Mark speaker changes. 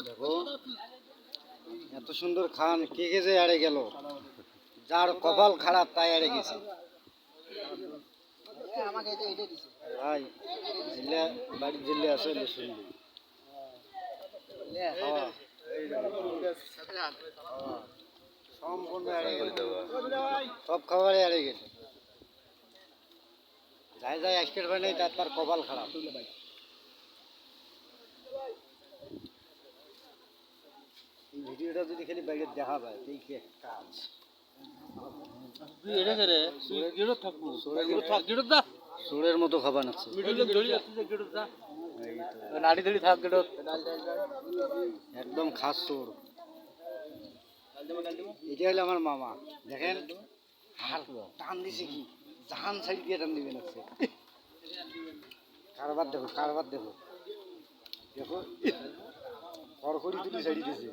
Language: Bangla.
Speaker 1: দেখো এত সুন্দর খান কে কে যে এড়ে গেল, যার কপাল খারাপ তাই এড়ে গেছে ভাই। জিল্লা বাড়ির জিল্লে আছে শুনবি সম্পূর্ণ এড়ে গেল, সব খাবারে এড়ে গেছে। যাই যাই অ্যাক্সিডেন্ট হয় নাই তার কপাল খারাপ। এই ভিডিওটা যদি খালি বাইরে দেখা যায় এই কি কাজ। সোরের মতো খাবার আছে, একদম খাস সোর। এটা হলো আমার মামা, দেখেন টান দিছে কি জাহান সাইড দিয়ে টান দিবেন আছে। কারবার দেখো, কারবার দেখো, দেখো খড়খড়ি তুলি সাইড দিয়েছে।